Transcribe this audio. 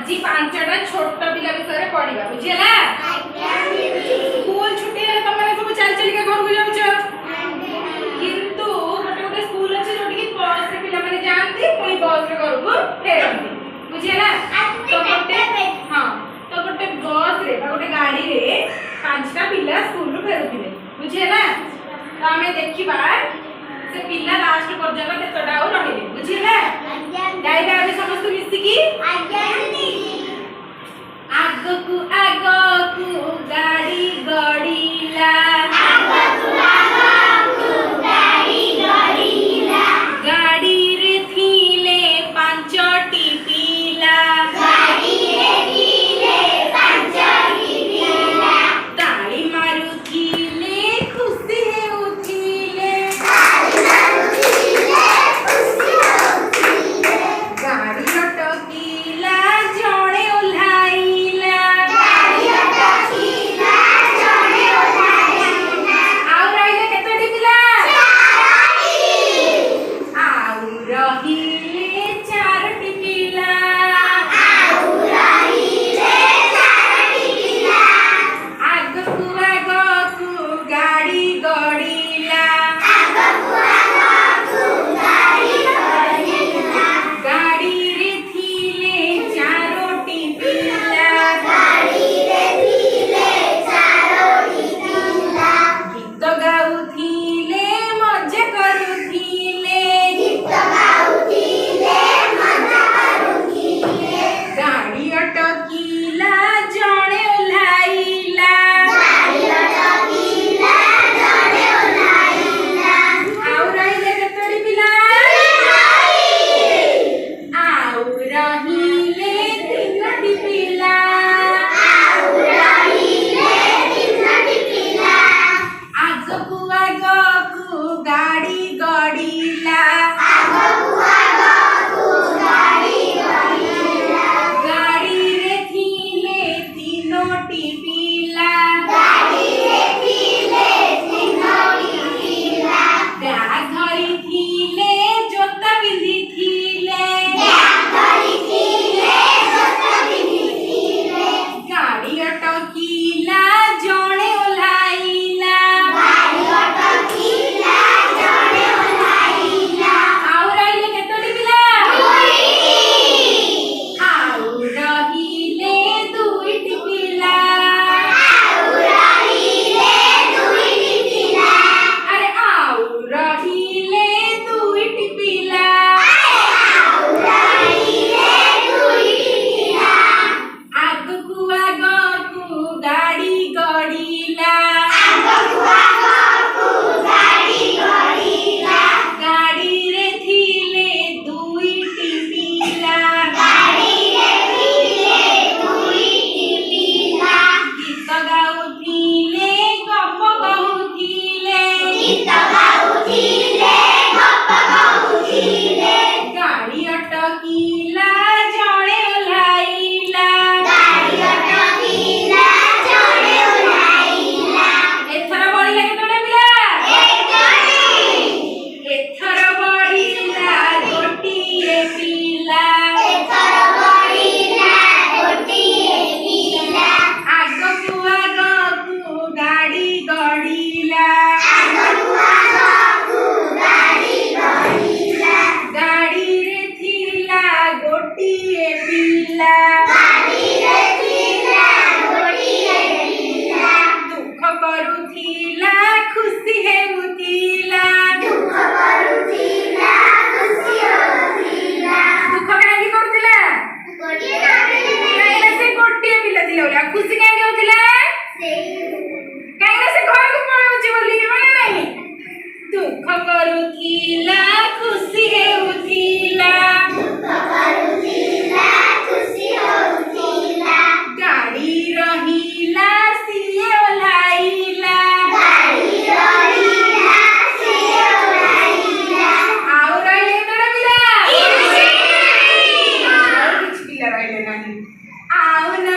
आज 5टा छोट पिला विषय पढ़ा बुझेगा। स्कूल छुट्टी तुम सब चल चल के घर को जाऊँ किंतु गोटे गोटे स्कूल अच्छे जो बस रे पिला जाती पुणी बस रे घर को फेरती बुझेगा। तो गोटे हाँ तो गोटे बस रे गोटे गाड़ी रे 5टा पिला स्कूल रू फेरुथिले बुझेगा। तो आम देखा से पिला लास्ट पर्यटन केतटा रही बुझेगा। गाइबा आगे समस्त मिसिकी आगकू आगकू गाड़ी गड़ीला गाड़ी रे थिले 5टी पिला ताली मारुथिले खुशी हेउथिले गाड़ी अटकीला जणे ओल्हाइला आउ रहिले केतोटी पिला आउ रहिले 4टी पिला आगकू आगकू गाड़ी गड़ीला गाड़ी रे थिले 4टी पिला गीत गाउथिले मजा करुथिले गाड़ी अटकीला जणे ओल्हाइला आउ रहिले केतोटी पिला आउ रहिले 3टी पिला आगकू आगकू गाड़ी गड़ीला गाड़ी रे थिले 3टी पिला ब्याग धरिथिले जोता पिंधिथिले गाड़ी अटकीला जणे ओल्हाइला आउ रहिले केतोटी पिला आउ रहिले 2टी पिला अरे आउ रहिले 2टी पिला आगकू आगकू गाड़ी गड़ीला गाड़ी रे थिले 2टी पिला गीत गाउथिले गप गाउथिले गाड़ी अटकीला जणे ओल्हाइला एथर बढ़िला केतोटा पिला एथर बढ़िला गोटिए पिला आगकू आगकू गाड़ी गड़ीला गाड़ी रे थिला गोटिए पिला दुख करुथिला खुशी हेउथिला दुख काहे करुथिला काहे से गोटिए पिला थिला ओला खुशी काहे होथिला काहे से घर को पळौची बोली माने नाही दुख करुथिला खुशी हेउथिला गाड़ी रहिला सिए ओल्हाइला आउ रहिले केतोटा पिला और किछ पिला रहिले नाही आउ न